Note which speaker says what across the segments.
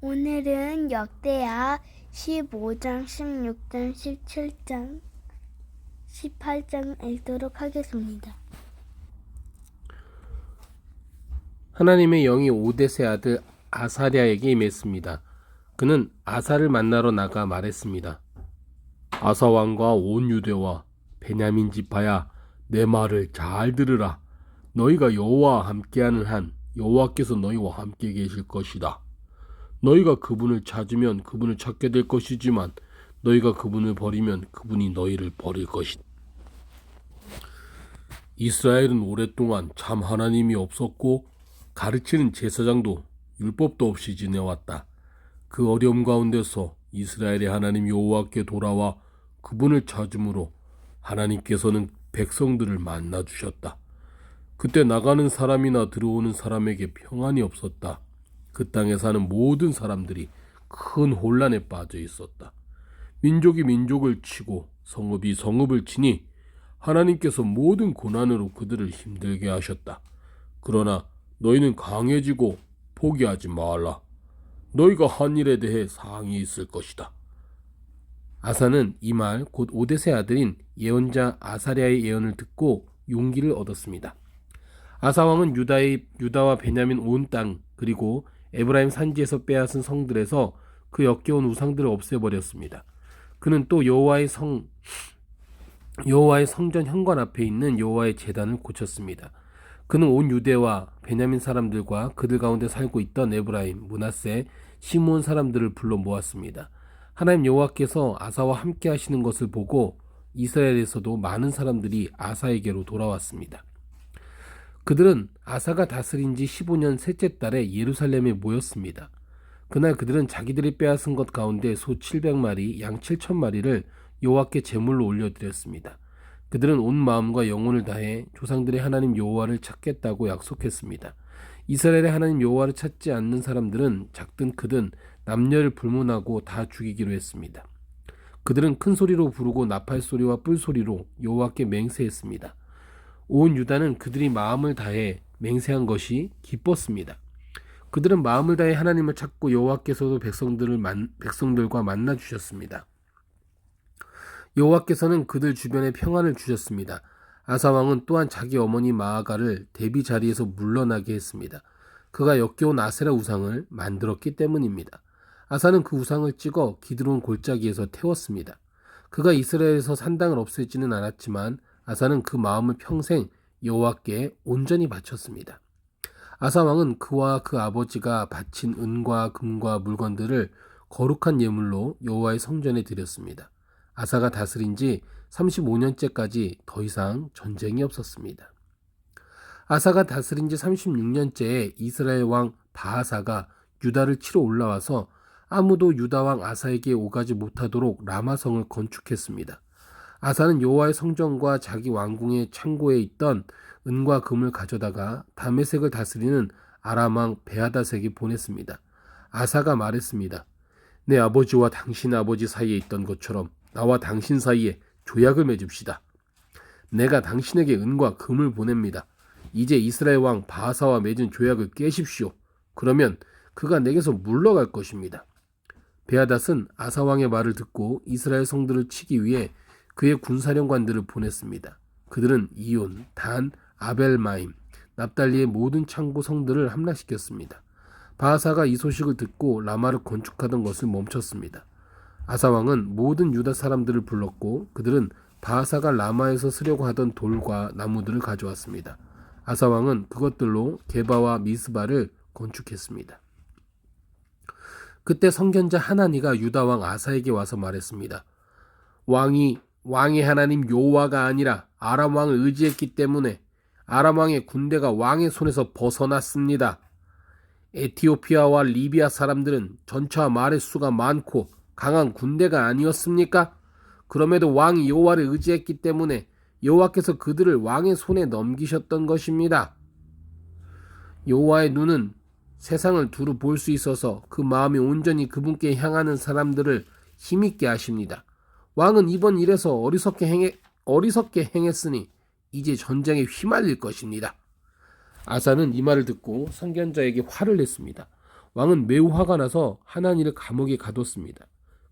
Speaker 1: 오늘은 역대하 15장, 16장, 17장, 18장 읽도록 하겠습니다.
Speaker 2: 하나님의 영이 오뎃의 아들 아사랴에게 임했습니다. 그는 아사를 만나러 나가 말했습니다. 아사 왕과 온 유대와 베냐민 지파야, 내 말을 잘 들으라. 너희가 여호와와 함께하는 한 여호와께서 너희와 함께 계실 것이다. 너희가 그분을 찾으면 그분을 찾게 될 것이지만 너희가 그분을 버리면 그분이 너희를 버릴 것이다. 이스라엘은 오랫동안 참 하나님이 없었고 가르치는 제사장도 율법도 없이 지내왔다. 그 어려움 가운데서 이스라엘의 하나님 여호와께 돌아와 그분을 찾음으로 하나님께서는 백성들을 만나 주셨다. 그때 나가는 사람이나 들어오는 사람에게 평안이 없었다. 그 땅에 사는 모든 사람들이 큰 혼란에 빠져 있었다. 민족이 민족을 치고 성읍이 성읍을 치니 하나님께서 모든 고난으로 그들을 힘들게 하셨다. 그러나 너희는 강해지고 포기하지 말라. 너희가 한 일에 대해 사항이 있을 것이다. 아사는 이 말 곧 오뎃의 아들인 예언자 아사랴의 예언을 듣고 용기를 얻었습니다. 아사 왕은 유다와 베냐민 온 땅 그리고 에브라임 산지에서 빼앗은 성들에서 그 역겨운 우상들을 없애버렸습니다. 그는 또 여호와의 성전 현관 앞에 있는 여호와의 제단을 고쳤습니다. 그는 온 유대와 베냐민 사람들과 그들 가운데 살고 있던 에브라임, 므낫세, 시므온 사람들을 불러 모았습니다. 하나님 여호와께서 아사와 함께 하시는 것을 보고 이스라엘에서도 많은 사람들이 아사에게로 돌아왔습니다. 그들은 아사가 다스린 지 15년 셋째 달에 예루살렘에 모였습니다. 그날 그들은 자기들이 빼앗은 것 가운데 소 700마리, 양 7,000마리를 여호와께 제물로 올려드렸습니다. 그들은 온 마음과 영혼을 다해 조상들의 하나님 여호와를 찾겠다고 약속했습니다. 이스라엘의 하나님 여호와를 찾지 않는 사람들은 작든 크든 남녀를 불문하고 다 죽이기로 했습니다. 그들은 큰 소리로 부르고 나팔 소리와 뿔 소리로 여호와께 맹세했습니다. 온 유다는 그들이 마음을 다해 맹세한 것이 기뻤습니다. 그들은 마음을 다해 하나님을 찾고 여호와께서도 백성들과 만나 주셨습니다. 여호와께서는 그들 주변에 평안을 주셨습니다. 아사 왕은 또한 자기 어머니 마아가를 대비 자리에서 물러나게 했습니다. 그가 역겨운 아세라 우상을 만들었기 때문입니다. 아사는 그 우상을 찍어 기드론 골짜기에서 태웠습니다. 그가 이스라엘에서 산당을 없애지는 않았지만 아사는 그 마음을 평생 여호와께 온전히 바쳤습니다. 아사 왕은 그와 그 아버지가 바친 은과 금과 물건들을 거룩한 예물로 여호와의 성전에 드렸습니다. 아사가 다스린 지 35년째까지 더 이상 전쟁이 없었습니다. 아사가 다스린 지 36년째에 이스라엘 왕 바하사가 유다를 치러 올라와서 아무도 유다 왕 아사에게 오가지 못하도록 라마성을 건축했습니다. 아사는 여호와의 성전과 자기 왕궁의 창고에 있던 은과 금을 가져다가 다메섹을 다스리는 아람 왕 베하닷에게 보냈습니다. 아사가 말했습니다. 내 아버지와 당신 아버지 사이에 있던 것처럼 나와 당신 사이에 조약을 맺읍시다. 내가 당신에게 은과 금을 보냅니다. 이제 이스라엘 왕 바하사와 맺은 조약을 깨십시오. 그러면 그가 내게서 물러갈 것입니다. 베하닷은 아사 왕의 말을 듣고 이스라엘 성들을 치기 위해 그의 군사령관들을 보냈습니다. 그들은 이온, 단, 아벨마임, 납달리의 모든 창고 성들을 함락시켰습니다. 바하사가 이 소식을 듣고 라마를 건축하던 것을 멈췄습니다. 아사 왕은 모든 유다 사람들을 불렀고 그들은 바하사가 라마에서 쓰려고 하던 돌과 나무들을 가져왔습니다. 아사 왕은 그것들로 게바와 미스바를 건축했습니다. 그때 선견자 하나니가 유다 왕 아사에게 와서 말했습니다. 왕의 하나님 여호와가 아니라 아람 왕을 의지했기 때문에 아람 왕의 군대가 왕의 손에서 벗어났습니다. 에티오피아와 리비아 사람들은 전차와 말의 수가 많고 강한 군대가 아니었습니까? 그럼에도 왕이 여호와를 의지했기 때문에 여호와께서 그들을 왕의 손에 넘기셨던 것입니다. 여호와의 눈은 세상을 두루 볼 수 있어서 그 마음이 온전히 그분께 향하는 사람들을 힘있게 하십니다. 왕은 이번 일에서 어리석게 행했으니 이제 전쟁에 휘말릴 것입니다. 아사는 이 말을 듣고 선견자에게 화를 냈습니다. 왕은 매우 화가 나서 하나니를 감옥에 가뒀습니다.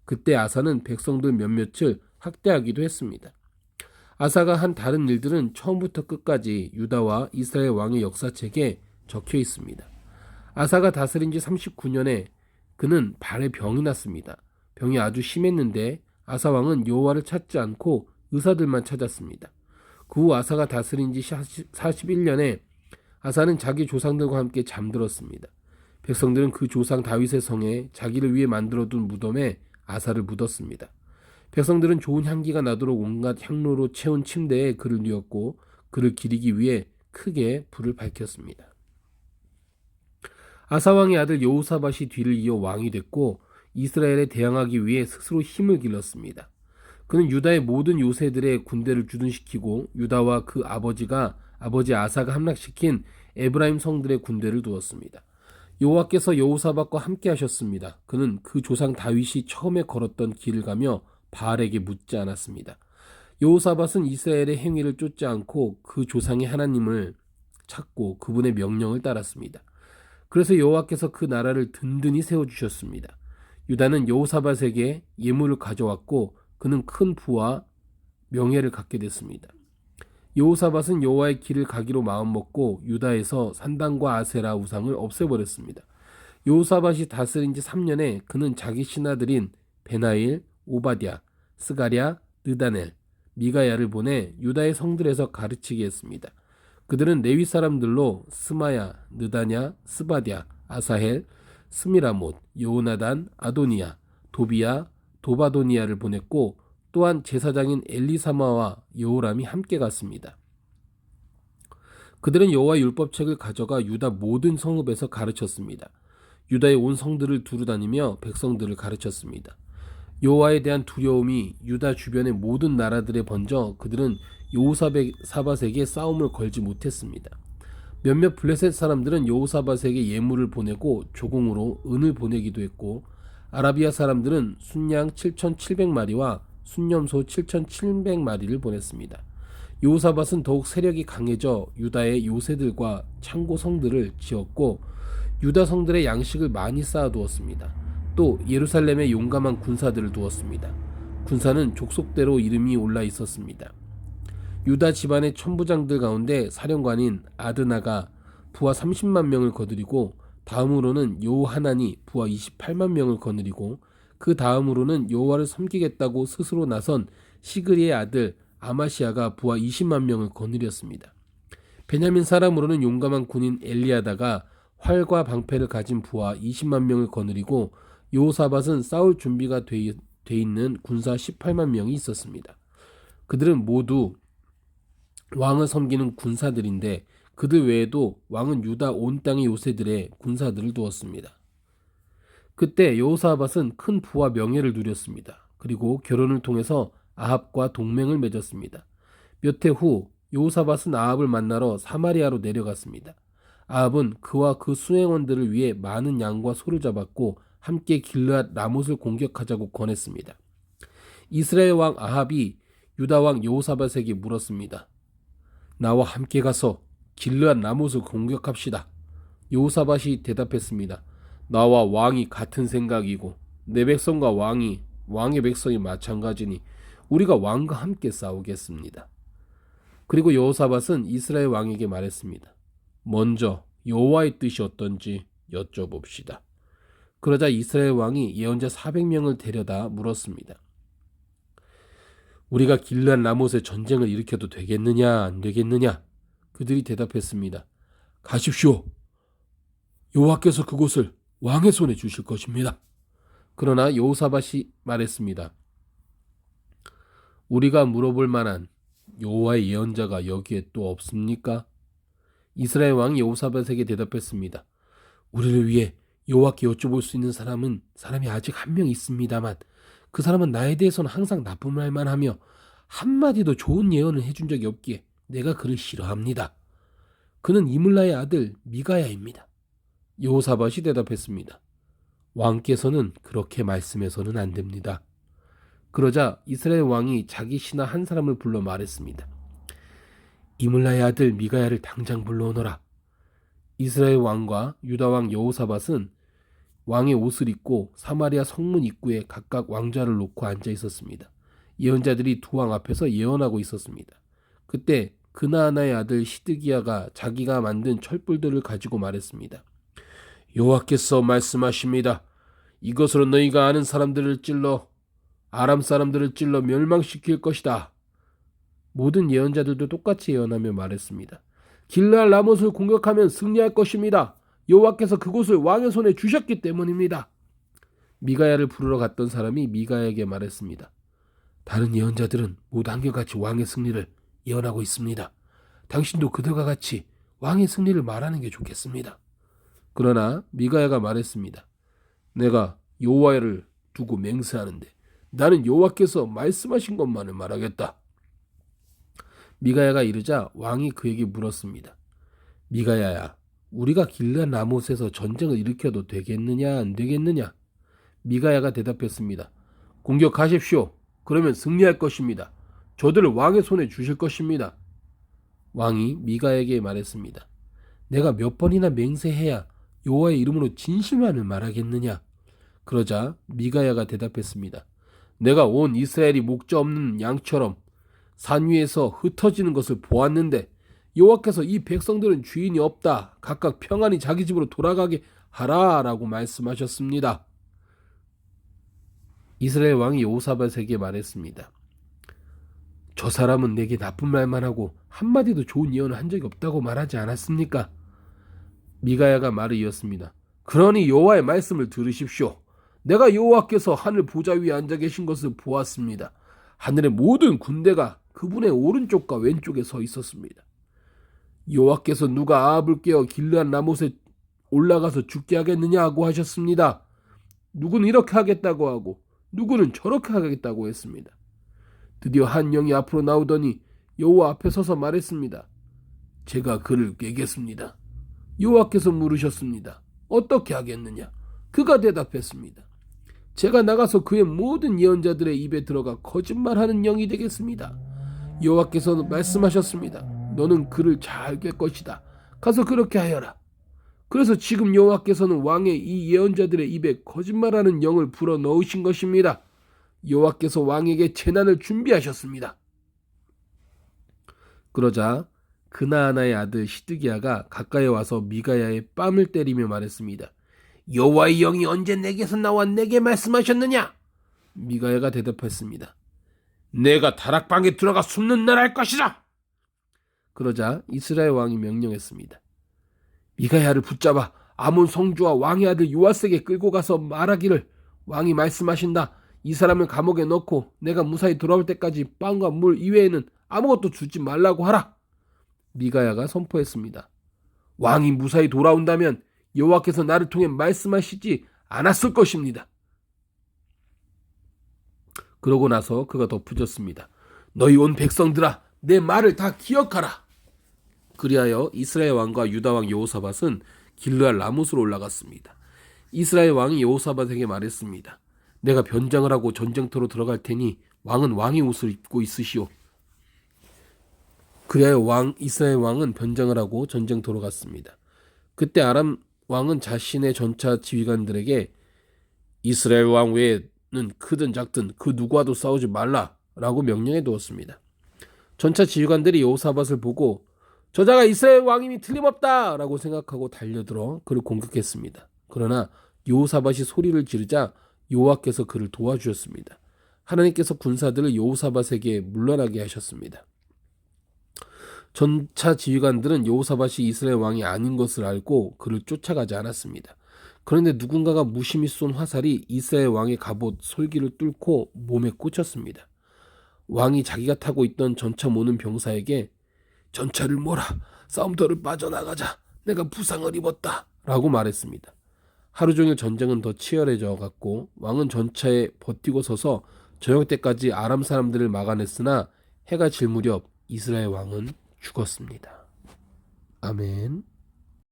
Speaker 2: 그때 아사는 백성들 몇몇을 학대하기도 했습니다. 아사가 한 다른 일들은 처음부터 끝까지 유다와 이스라엘 왕의 역사책에 적혀 있습니다. 아사가 다스린 지 39년에 그는 발에 병이 났습니다. 병이 아주 심했는데 아사 왕은 여호와를 찾지 않고 의사들만 찾았습니다. 그 후 아사가 다스린 지 41년에 아사는 자기 조상들과 함께 잠들었습니다. 백성들은 그 조상 다윗의 성에 자기를 위해 만들어둔 무덤에 아사를 묻었습니다. 백성들은 좋은 향기가 나도록 온갖 향로로 채운 침대에 그를 뉘었고 그를 기리기 위해 크게 불을 밝혔습니다. 아사 왕의 아들 여호사밧이 뒤를 이어 왕이 됐고 이스라엘에 대항하기 위해 스스로 힘을 길렀습니다. 그는 유다의 모든 요새들의 군대를 주둔시키고 유다와 그 아버지 아사가 함락시킨 에브라임 성들의 군대를 두었습니다. 여호와께서 여호사밧과 함께 하셨습니다. 그는 그 조상 다윗이 처음에 걸었던 길을 가며 바알에게 묻지 않았습니다. 여호사밧은 이스라엘의 행위를 쫓지 않고 그 조상의 하나님을 찾고 그분의 명령을 따랐습니다. 그래서 여호와께서 그 나라를 든든히 세워주셨습니다. 유다는 여호사밧에게 예물을 가져왔고 그는 큰 부와 명예를 갖게 됐습니다. 여호사밧은 여호와의 길을 가기로 마음먹고 유다에서 산당과 아세라 우상을 없애버렸습니다. 여호사밧이 다스린 지 3년에 그는 자기 신하들인 베나일, 오바댜, 스가랴, 느다넬, 미가야를 보내 유다의 성들에서 가르치게 했습니다. 그들은 레위 사람들로 스마야, 느다냐, 스바랴, 아사헬, 스미라못, 요나단, 아도니야, 도비야, 도바도니야를 보냈고 또한 제사장인 엘리사마와 여호람이 함께 갔습니다. 그들은 여호와 율법책을 가져가 유다 모든 성읍에서 가르쳤습니다. 유다의 온 성들을 두루다니며 백성들을 가르쳤습니다. 여호와에 대한 두려움이 유다 주변의 모든 나라들에 번져 그들은 여호사밧에게 싸움을 걸지 못했습니다. 몇몇 블레셋 사람들은 여호사밧에게 예물을 보내고 조공으로 은을 보내기도 했고 아라비아 사람들은 순양 7,700마리와 순념소 7,700마리를 보냈습니다. 여호사밧은 더욱 세력이 강해져 유다의 요새들과 창고 성들을 지었고 유다 성들의 양식을 많이 쌓아두었습니다. 또 예루살렘에 용감한 군사들을 두었습니다. 군사는 족속대로 이름이 올라 있었습니다. 유다 집안의 천부장들 가운데 사령관인 아드나가 부하 30만 명을 거느리고 다음으로는 여호하난이 부하 28만 명을 거느리고 그 다음으로는 여호와를 섬기겠다고 스스로 나선 시그리의 아들 아마시아가 부하 20만 명을 거느렸습니다. 베냐민 사람으로는 용감한 군인 엘리아다가 활과 방패를 가진 부하 20만 명을 거느리고 여호사밧은 싸울 준비가 돼 있는 군사 18만 명이 있었습니다. 그들은 모두 왕을 섬기는 군사들인데 그들 외에도 왕은 유다 온 땅의 요새들의 군사들을 두었습니다. 그때 여호사밧은 큰 부와 명예를 누렸습니다. 그리고 결혼을 통해서 아합과 동맹을 맺었습니다. 몇 해 후 여호사밧은 아합을 만나러 사마리아로 내려갔습니다. 아합은 그와 그 수행원들을 위해 많은 양과 소를 잡았고 함께 길르앗 라못을 공격하자고 권했습니다. 이스라엘 왕 아합이 유다 왕 여호사밧에게 물었습니다. 나와 함께 가서 길르앗 라못을 공격합시다. 여호사밧이 대답했습니다. 나와 왕이 같은 생각이고 내 백성과 왕의 백성이 마찬가지니 우리가 왕과 함께 싸우겠습니다. 그리고 여호사밧은 이스라엘 왕에게 말했습니다. 먼저 여호와의 뜻이 어떤지 여쭤봅시다. 그러자 이스라엘 왕이 예언자 400명을 데려다 물었습니다. 우리가 길르앗 라못에 전쟁을 일으켜도 되겠느냐 안 되겠느냐? 그들이 대답했습니다. 가십시오. 여호와께서 그곳을 왕의 손에 주실 것입니다. 그러나 여호사밧이 말했습니다. 우리가 물어볼 만한 여호와의 예언자가 여기에 또 없습니까? 이스라엘 왕이 여호사밧에게 대답했습니다. 우리를 위해 여호와께 여쭤볼 수 있는 사람이 아직 한 명 있습니다만 그 사람은 나에 대해서는 항상 나쁜 말만 하며 한마디도 좋은 예언을 해준 적이 없기에 내가 그를 싫어합니다. 그는 이물라의 아들 미가야입니다. 여호사밧이 대답했습니다. 왕께서는 그렇게 말씀해서는 안 됩니다. 그러자 이스라엘 왕이 자기 신하 한 사람을 불러 말했습니다. 이물라의 아들 미가야를 당장 불러오너라. 이스라엘 왕과 유다 왕 여호사밧은 왕의 옷을 입고 사마리아 성문 입구에 각각 왕좌를 놓고 앉아 있었습니다. 예언자들이 두 왕 앞에서 예언하고 있었습니다. 그때 그나아나의 아들 시드기야가 자기가 만든 촛불들을 가지고 말했습니다. 여호와께서 말씀하십니다. 이것으로 너희가 아는 사람들을 찔러 아람 사람들을 찔러 멸망시킬 것이다. 모든 예언자들도 똑같이 예언하며 말했습니다. 길르앗 라못을 공격하면 승리할 것입니다. 여호와께서 그곳을 왕의 손에 주셨기 때문입니다. 미가야를 부르러 갔던 사람이 미가야에게 말했습니다. 다른 예언자들은 모두 한결같이 왕의 승리를 예언하고 있습니다. 당신도 그들과 같이 왕의 승리를 말하는 게 좋겠습니다. 그러나 미가야가 말했습니다. 내가 여호와를 두고 맹세하는데 나는 여호와께서 말씀하신 것만을 말하겠다. 미가야가 이르자 왕이 그에게 물었습니다. 미가야야, 우리가 길르앗 라못에서 전쟁을 일으켜도 되겠느냐 안 되겠느냐? 미가야가 대답했습니다. 공격하십시오. 그러면 승리할 것입니다. 저들을 왕의 손에 주실 것입니다. 왕이 미가야에게 말했습니다. 내가 몇 번이나 맹세해야 여호와의 이름으로 진실만을 말하겠느냐? 그러자 미가야가 대답했습니다. 내가 온 이스라엘이 목자 없는 양처럼 산 위에서 흩어지는 것을 보았는데 여호와께서 이 백성들은 주인이 없다. 각각 평안히 자기 집으로 돌아가게 하라라고 말씀하셨습니다. 이스라엘 왕이 여호사밧에게 말했습니다. 저 사람은 내게 나쁜 말만 하고 한마디도 좋은 예언을 한 적이 없다고 말하지 않았습니까? 미가야가 말을 이었습니다. 그러니 여호와의 말씀을 들으십시오. 내가 여호와께서 하늘 보좌 위에 앉아 계신 것을 보았습니다. 하늘의 모든 군대가 그분의 오른쪽과 왼쪽에 서 있었습니다. 여호와께서 누가 아합을 깨어 길르앗 라못에 올라가서 죽게 하겠느냐고 하셨습니다. 누구는 이렇게 하겠다고 하고 누구는 저렇게 하겠다고 했습니다. 드디어 한 영이 앞으로 나오더니 여호와 앞에 서서 말했습니다. 제가 그를 깨겠습니다. 여호와께서 물으셨습니다. 어떻게 하겠느냐? 그가 대답했습니다. 제가 나가서 그의 모든 예언자들의 입에 들어가 거짓말하는 영이 되겠습니다. 여호와께서 말씀하셨습니다. 너는 그를 잘 깰 것이다. 가서 그렇게 하여라. 그래서 지금 여호와께서는 왕의 이 예언자들의 입에 거짓말하는 영을 불어 넣으신 것입니다. 여호와께서 왕에게 재난을 준비하셨습니다. 그러자 그나아나의 아들 시드기야가 가까이 와서 미가야의 뺨을 때리며 말했습니다. 여호와의 영이 언제 내게서 나와 내게 말씀하셨느냐? 미가야가 대답했습니다. 내가 다락방에 들어가 숨는 날 할 것이다. 그러자 이스라엘 왕이 명령했습니다. 미가야를 붙잡아 아몬 성주와 왕의 아들 요아스에게 끌고 가서 말하기를 왕이 말씀하신다. 이 사람을 감옥에 넣고 내가 무사히 돌아올 때까지 빵과 물 이외에는 아무것도 주지 말라고 하라. 미가야가 선포했습니다. 왕이 무사히 돌아온다면 여호와께서 나를 통해 말씀하시지 않았을 것입니다. 그러고 나서 그가 덧붙였습니다. 너희 온 백성들아, 내 말을 다 기억하라. 그리하여 이스라엘 왕과 유다 왕 여호사밧은 길르앗 라못으로 올라갔습니다. 이스라엘 왕이 여호사밧에게 말했습니다. 내가 변장을 하고 전쟁터로 들어갈 테니 왕은 왕의 옷을 입고 있으시오. 그리하여 이스라엘 왕은 변장을 하고 전쟁터로 갔습니다. 그때 아람 왕은 자신의 전차 지휘관들에게 이스라엘 왕 외에는 크든 작든 그 누구와도 싸우지 말라라고 명령해 두었습니다. 전차 지휘관들이 여호사밧을 보고 저자가 이스라엘 왕임이 틀림없다라고 생각하고 달려들어 그를 공격했습니다. 그러나 여호사밧이 소리를 지르자 여호와께서 그를 도와주셨습니다. 하나님께서 군사들을 여호사밧에게 물러나게 하셨습니다. 전차 지휘관들은 여호사밧이 이스라엘 왕이 아닌 것을 알고 그를 쫓아가지 않았습니다. 그런데 누군가가 무심히 쏜 화살이 이스라엘 왕의 갑옷 솔기를 뚫고 몸에 꽂혔습니다. 왕이 자기가 타고 있던 전차 모는 병사에게 전차를 몰아 싸움터를 빠져나가자. 내가 부상을 입었다 라고 말했습니다. 하루 종일 전쟁은 더 치열해져 갔고 왕은 전차에 버티고 서서 저녁 때까지 아람 사람들을 막아냈으나 해가 질 무렵 이스라엘 왕은 죽었습니다. 아멘.